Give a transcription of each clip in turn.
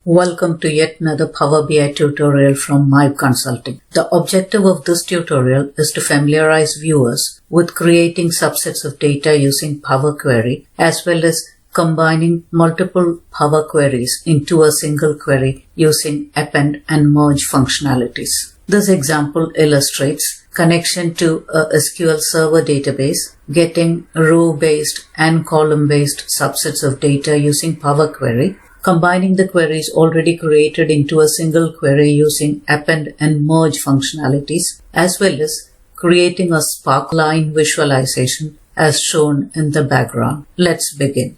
Welcome to yet another Power BI tutorial from Mive Consulting. The objective of this tutorial is to familiarize viewers with creating subsets of data using Power Query, as well as combining multiple Power Queries into a single query using append and merge functionalities. This example illustrates connection to a SQL Server database, getting row-based and column-based subsets of data using Power Query, combining the queries already created into a single query using append and merge functionalities, as well as creating a Spark line visualization as shown in the background. Let's begin.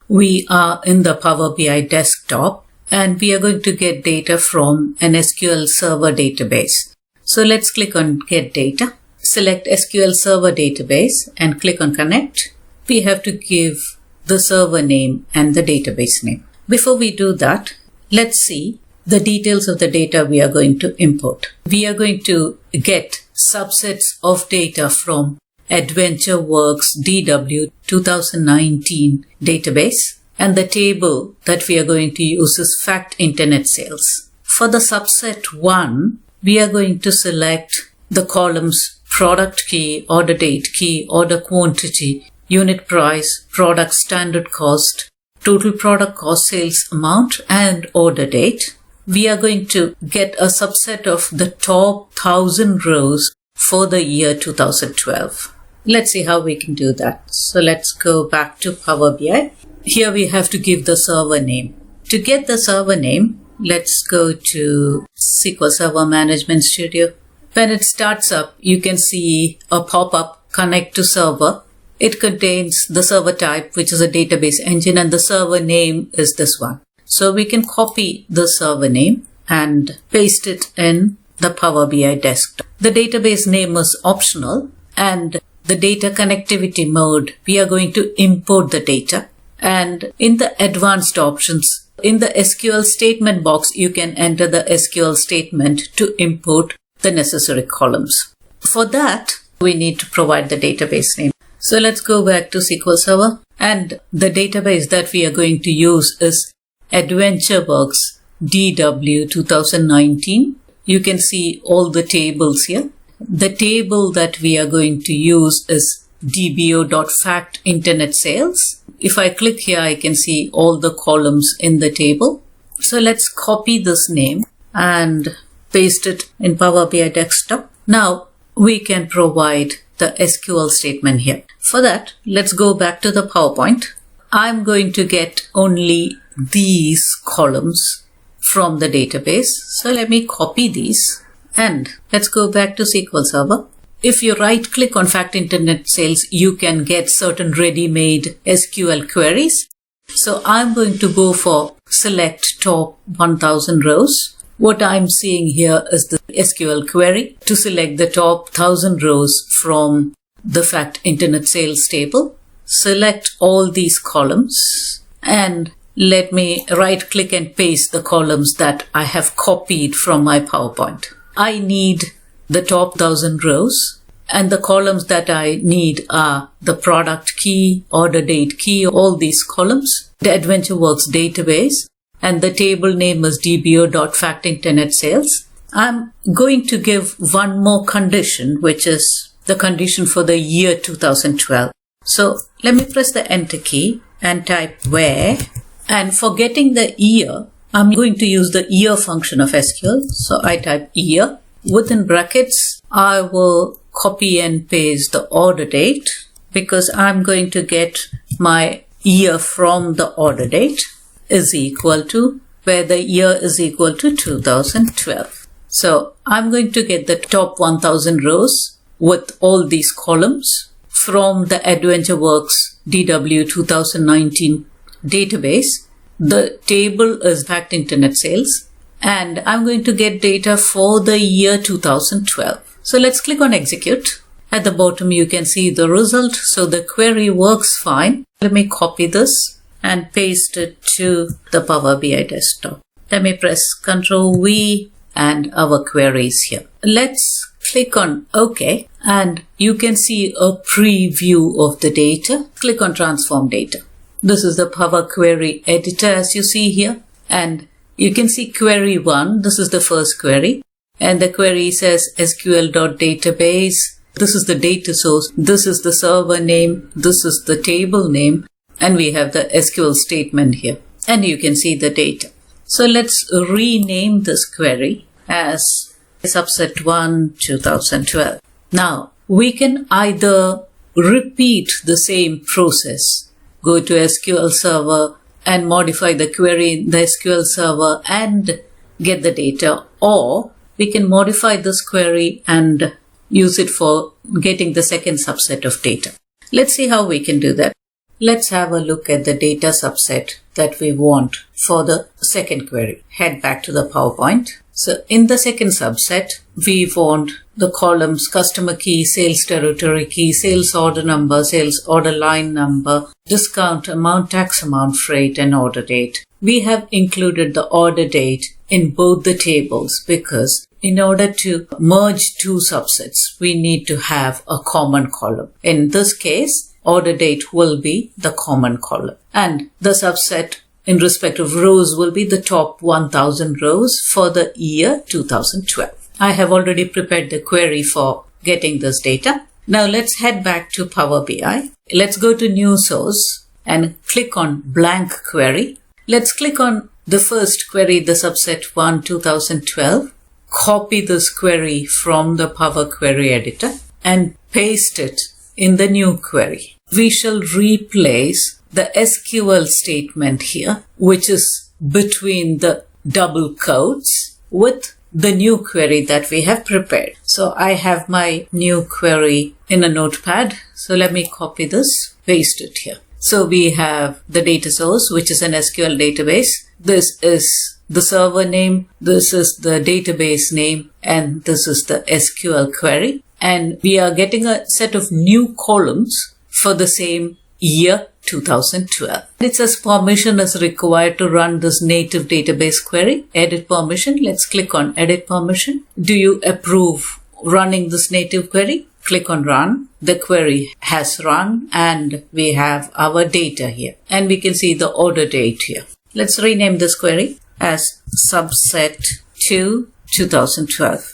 We are in the Power BI desktop and we are going to get data from an SQL Server database. So let's click on Get Data, select SQL Server database and click on Connect. We have to give the server name and the database name. Before we do that, let's see the details of the data we are going to import. We are going to get subsets of data from AdventureWorks DW 2019 database, and the table that we are going to use is Fact Internet Sales. For the subset 1, we are going to select the columns Product Key, Order Date Key, Order Quantity, Unit Price, Product Standard Cost, Total Product Cost Sales Amount, and Order Date. We are going to get a subset of the top 1000 rows for the year 2012. Let's see how we can do that. So let's go back to Power BI. Here we have to give the server name. To get the server name, let's go to SQL Server Management Studio. When it starts up, you can see a pop-up Connect to Server. It contains the server type, which is a database engine, and the server name is this one. So we can copy the server name and paste it in the Power BI desktop. The database name is optional, and the data connectivity mode, we are going to import the data. And in the advanced options, in the SQL statement box, you can enter the SQL statement to import the necessary columns. For that, we need to provide the database name. So let's go back to SQL Server, and the database that we are going to use is AdventureWorks DW 2019. You can see all the tables here. The table that we are going to use is dbo.fact internet sales. If I click here, I can see all the columns in the table. So let's copy this name and paste it in Power BI desktop. Now we can provide the SQL statement here. For that, let's go back to the PowerPoint. I'm going to get only these columns from the database. So let me copy these and let's go back to SQL Server. If you right click on Fact Internet Sales, you can get certain ready-made SQL queries. So I'm going to go for select top 1000 rows. What I'm seeing here is the SQL query to select the top 1000 rows from the Fact Internet Sales table. Select all these columns and let me right click and paste the columns that I have copied from my PowerPoint. I need the top 1000 rows, and the columns that I need are the product key, order date key, all these columns, the AdventureWorks database, and the table name is dbo.fact internet sales. I'm going to give one more condition, which is the condition for the year 2012. So let me press the enter key and type where, and for getting the year, I'm going to use the year function of SQL. So I type year. Within brackets, I will copy and paste the order date because I'm going to get my year from the order date is equal to where the year is equal to 2012. So I'm going to get the top 1000 rows with all these columns from the AdventureWorks DW 2019 database. The table is Fact Internet Sales, and I'm going to get data for the year 2012. So let's click on Execute. At the bottom, you can see the result. So the query works fine. Let me copy this and paste it to the Power BI desktop. Let me press Ctrl V and our query is here. Let's click on OK and you can see a preview of the data. Click on Transform Data. This is the Power Query editor as you see here. And you can see query 1. This is the first query. And the query says SQL.database. This is the data source. This is the server name. This is the table name. And we have the SQL statement here. And you can see the data. So let's rename this query as subset 1 2012. Now, we can either repeat the same process, go to SQL Server and modify the query in the SQL Server and get the data, or we can modify this query and use it for getting the second subset of data. Let's see how we can do that. Let's have a look at the data subset that we want for the second query. Head back to the PowerPoint. So in the second subset, we want the columns customer key, sales territory key, sales order number, sales order line number, discount amount, tax amount, freight, and order date. We have included the order date in both the tables because in order to merge two subsets, we need to have a common column. In this case, order date will be the common column. And the subset in respect of rows will be the top 1000 rows for the year 2012. I have already prepared the query for getting this data. Now let's head back to Power BI. Let's go to New Source and click on Blank Query. Let's click on the first query, the subset 1 2012. Copy this query from the Power Query editor and paste it in the new query. We shall replace the SQL statement here, which is between the double quotes, with the new query that we have prepared. So I have my new query in a notepad. So let me copy this, paste it here. So we have the data source, which is an SQL database. This is the server name, this is the database name, and this is the SQL query. And we are getting a set of new columns for the same year 2012. It says permission is required to run this native database query. Edit permission. Let's click on edit permission. Do you approve running this native query? Click on run. The query has run and we have our data here. And we can see the order date here. Let's rename this query as subset 2 2012.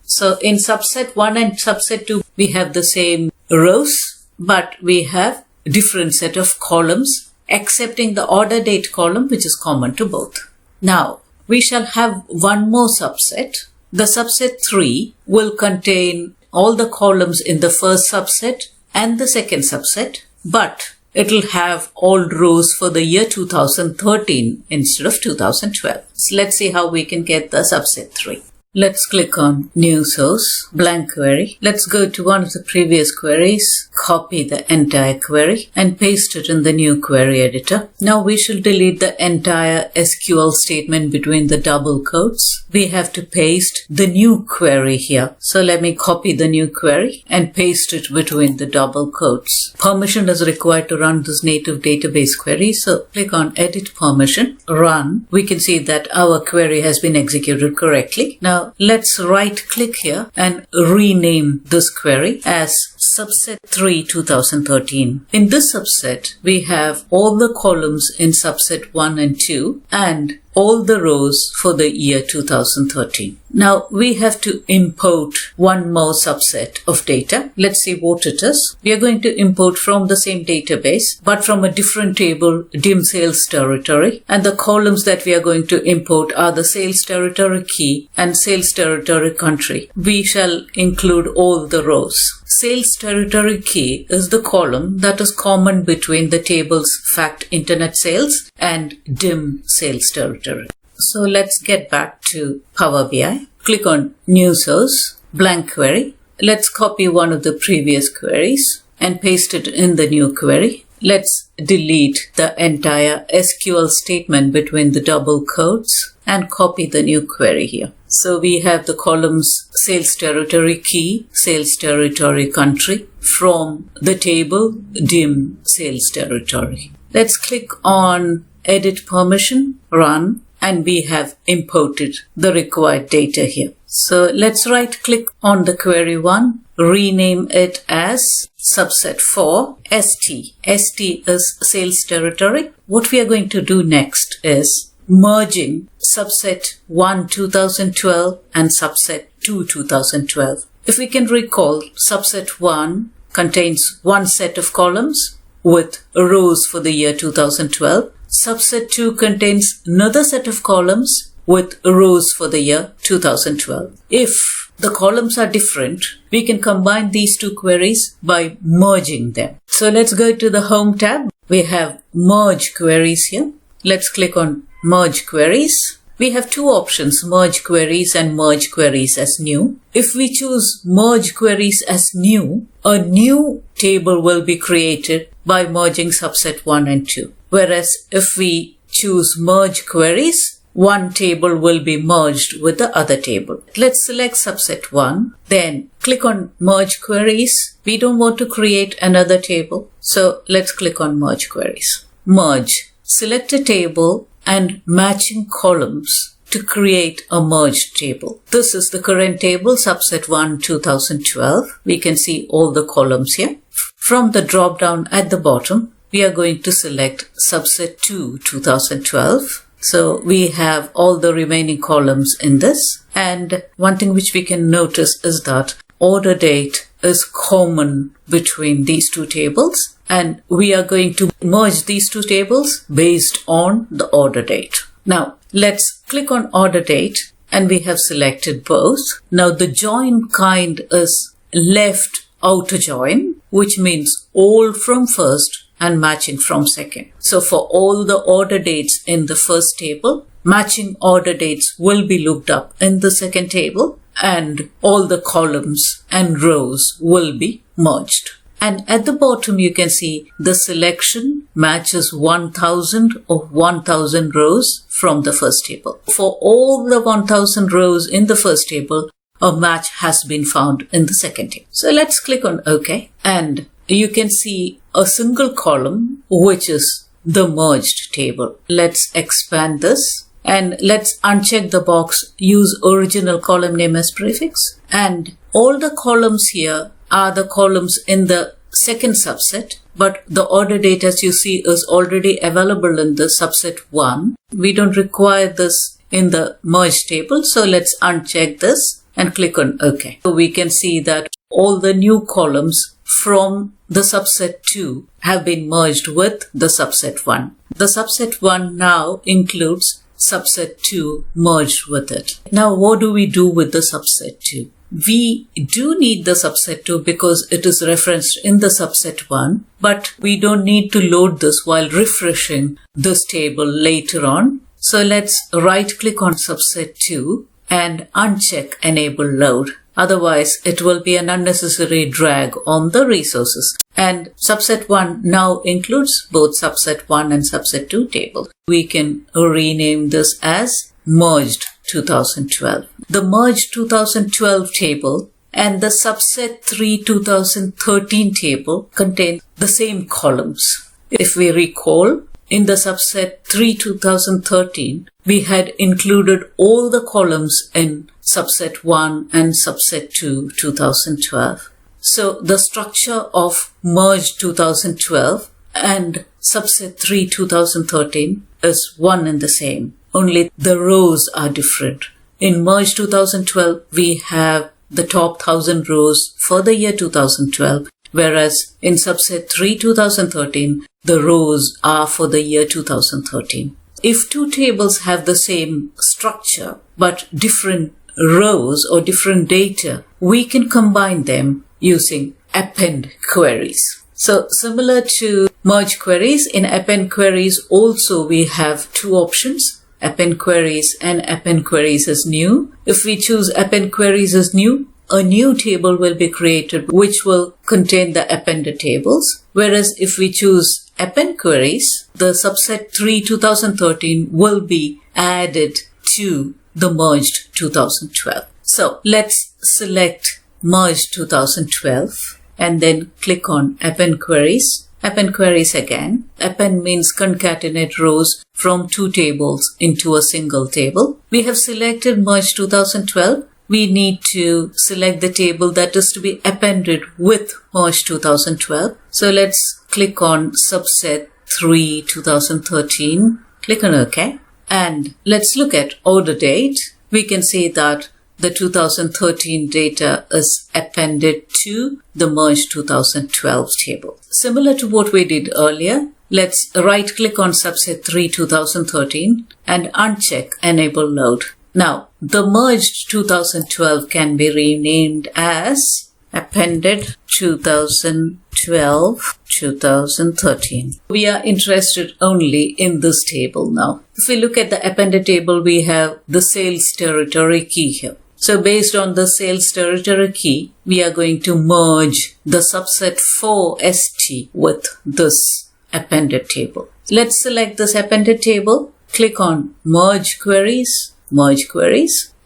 So in subset 1 and subset 2, we have the same rows, but we have different set of columns, excepting the order date column, which is common to both. Now, we shall have one more subset. The subset 3 will contain all the columns in the first subset and the second subset, but it'll have all rows for the year 2013 instead of 2012. So let's see how we can get the subset 3. Let's click on New Source, Blank Query. Let's go to one of the previous queries, copy the entire query and paste it in the new query editor. Now we shall delete the entire SQL statement between the double quotes. We have to paste the new query here. So let me copy the new query and paste it between the double quotes. Permission is required to run this native database query. So click on Edit Permission, Run. We can see that our query has been executed correctly. Now let's right click here and rename this query as subset 3 2013. In this subset, we have all the columns in subset 1 and 2 and all the rows for the year 2013. Now we have to import one more subset of data. Let's see what it is. We are going to import from the same database, but from a different table, DIM sales territory. And the columns that we are going to import are the sales territory key and sales territory country. We shall include all the rows. Sales territory key is the column that is common between the tables fact internet sales and DIM sales territory. So let's get back to Power BI. Click on New Source, Blank Query. Let's copy one of the previous queries and paste it in the new query. Let's delete the entire SQL statement between the double quotes and copy the new query here. So we have the columns sales territory key, sales territory country from the table DIM sales territory. Let's click on Edit Permission, Run, and we have imported the required data here. So let's right click on the query 1, rename it as subset 4 ST. ST is sales territory. What we are going to do next is merging subset 1 2012 and subset 2 2012. If we can recall, subset 1 contains one set of columns with rows for the year 2012. Subset 2 contains another set of columns with rows for the year 2012. If the columns are different, we can combine these two queries by merging them. So let's go to the Home tab. We have Merge Queries here. Let's click on Merge Queries. We have two options, Merge Queries and Merge Queries as New. If we choose Merge Queries as New, a new table will be created by merging subset 1 and 2. Whereas if we choose Merge Queries, one table will be merged with the other table. Let's select subset 1, then click on Merge Queries. We don't want to create another table, so let's click on Merge Queries. Merge. Select a table and matching columns to create a merged table. This is the current table, subset 1 2012. We can see all the columns here. From the drop down at the bottom, we are going to select subset 2 2012. So we have all the remaining columns in this. And one thing which we can notice is that order date is common between these two tables. And we are going to merge these two tables based on the order date. Now, let's click on order date and we have selected both. Now, the join kind is left outer join, which means all from first and matching from second. So for all the order dates in the first table, matching order dates will be looked up in the second table and all the columns and rows will be merged. And at the bottom, you can see the selection matches 1000 of 1000 rows from the first table. For all the 1000 rows in the first table, a match has been found in the second table. So let's click on OK. And you can see a single column, which is the merged table. Let's expand this. And let's uncheck the box, use original column name as prefix. And all the columns here are the columns in the second subset, but the order date, as you see, is already available in the subset 1. We don't require this in the merge table, so let's uncheck this and click on OK. So we can see that all the new columns from the subset 2 have been merged with the subset 1. The subset 1 now includes subset 2 merged with it. Now, what do we do with the subset 2? We do need the subset 2 because it is referenced in the subset 1, but we don't need to load this while refreshing this table later on. So let's right click on subset 2 and uncheck enable load. Otherwise, it will be an unnecessary drag on the resources. And subset 1 now includes both subset 1 and subset 2 tables. We can rename this as merged 2012. The merged 2012 table and the subset 3 2013 table contain the same columns. If we recall, in the subset 3 2013, we had included all the columns in subset 1 and subset 2 2012. So the structure of merged 2012 and subset 3 2013 is one and the same. Only the rows are different. In merge 2012, we have the top 1000 rows for the year 2012, whereas in subset 3 2013, the rows are for the year 2013. If two tables have the same structure but different rows or different data, we can combine them using append queries. So similar to merge queries, in append queries also we have two options. Append queries and append queries as new. If we choose append queries as new, a new table will be created which will contain the appended tables. Whereas if we choose append queries, the subset 3 2013 will be added to the merged 2012. So let's select merged 2012 and then click on append queries. Append queries again. Append means concatenate rows from two tables into a single table. We have selected Merge 2012. We need to select the table that is to be appended with Merge 2012. So let's click on subset 3 2013. Click on OK. And let's look at order date. We can see that the 2013 data is appended to the Merge 2012 table. Similar to what we did earlier, let's right click on subset 3 2013 and uncheck Enable Load. Now, the merged 2012 can be renamed as Appended 2012-2013. We are interested only in this table now. If we look at the appended table, we have the sales territory key here. So based on the sales territory key, we are going to merge the subset 4 ST with this appended table. Let's select this appended table, click on Merge Queries,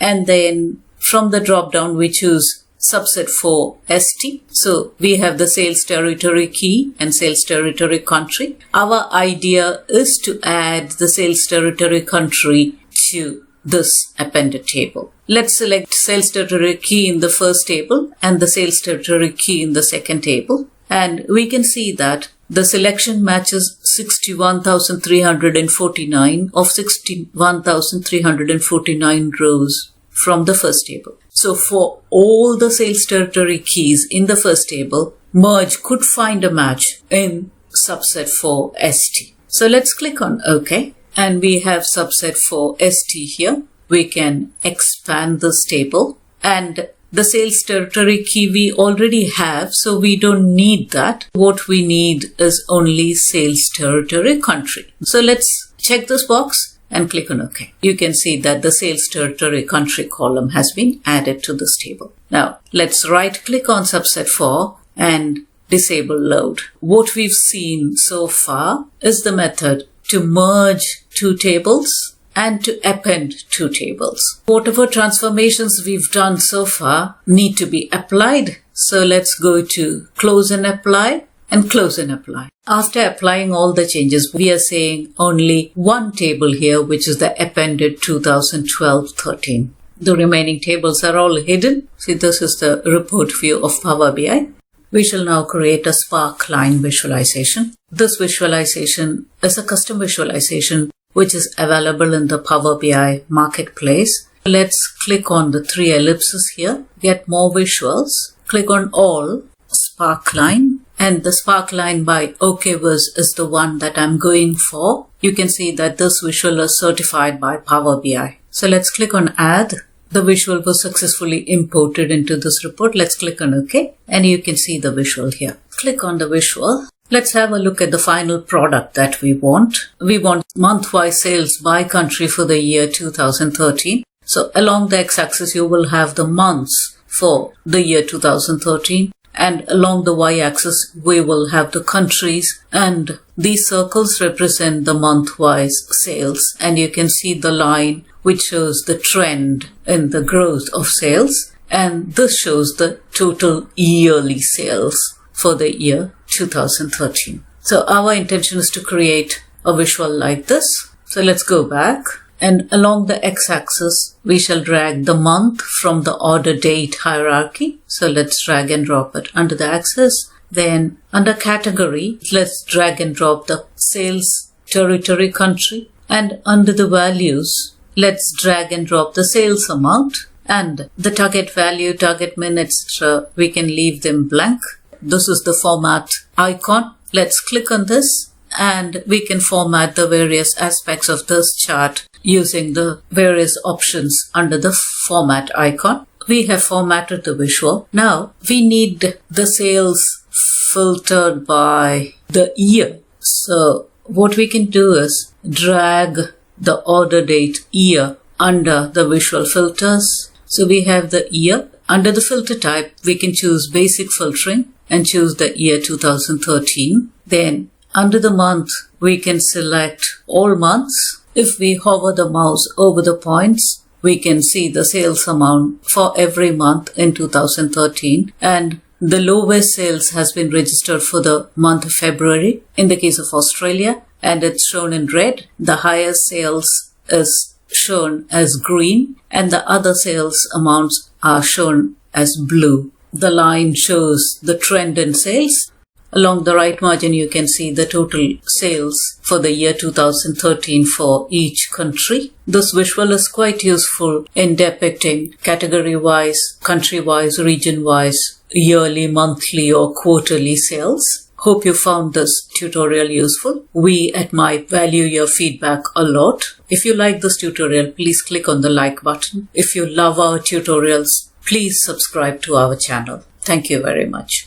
and then from the drop down we choose subset 4 ST. So we have the sales territory key and sales territory country. Our idea is to add the sales territory country to this appended table. Let's select sales territory key in the first table and the sales territory key in the second table. And we can see that the selection matches 61,349 of 61,349 rows from the first table. So for all the sales territory keys in the first table, Merge could find a match in subset 4 ST. So let's click on OK. And we have subset 4 ST here. We can expand this table, and the sales territory key we already have, so we don't need that. What we need is only sales territory country. So let's check this box and click on OK. You can see that the sales territory country column has been added to this table. Now let's right click on subset 4 and disable load. What we've seen so far is the method to merge two tables and to append two tables. Whatever transformations we've done so far need to be applied. So let's go to Close and Apply and Close and Apply. After applying all the changes, we are seeing only one table here, which is the appended 2012-13. The remaining tables are all hidden. See, this is the report view of Power BI. We shall now create a Sparkline visualization. This visualization is a custom visualization which is available in the Power BI Marketplace. Let's click on the three ellipses here, get more visuals, click on All, Sparkline, and the Sparkline by OKViz is the one that I'm going for. You can see that this visual is certified by Power BI. So let's click on Add. The visual was successfully imported into this report. Let's click on OK, and you can see the visual here. Click on the visual. Let's have a look at the final product that we want. We want month-wise sales by country for the year 2013. So along the x-axis, you will have the months for the year 2013. And along the y-axis, we will have the countries. And these circles represent the month-wise sales. And you can see the line which shows the trend in the growth of sales. And this shows the total yearly sales for the year 2013. So our intention is to create a visual like this. So let's go back, and along the x-axis we shall drag the month from the order date hierarchy. So let's drag and drop it under the axis. Then under category, let's drag and drop the sales territory country, and under the values let's drag and drop the sales amount, and the target value, target min, etc. we can leave them blank. This is the format icon. Let's click on this and we can format the various aspects of this chart using the various options under the format icon. We have formatted the visual. Now we need the sales filtered by the year. So what we can do is drag the order date year under the visual filters. So we have the year. Under the filter type, we can choose basic filtering and choose the year 2013. Then under the month, we can select all months. If we hover the mouse over the points, we can see the sales amount for every month in 2013. And The lowest sales has been registered for the month of February in the case of Australia, and it's shown in red. The highest sales is shown as green, and the other sales amounts are shown as blue. The line shows the trend in sales. Along the right margin, you can see the total sales for the year 2013 for each country. This visual is quite useful in depicting category-wise, country-wise, region-wise, yearly, monthly or quarterly sales. Hope you found this tutorial useful. We at MIPE value your feedback a lot. If you like this tutorial, please click on the like button. If you love our tutorials, please subscribe to our channel. Thank you very much.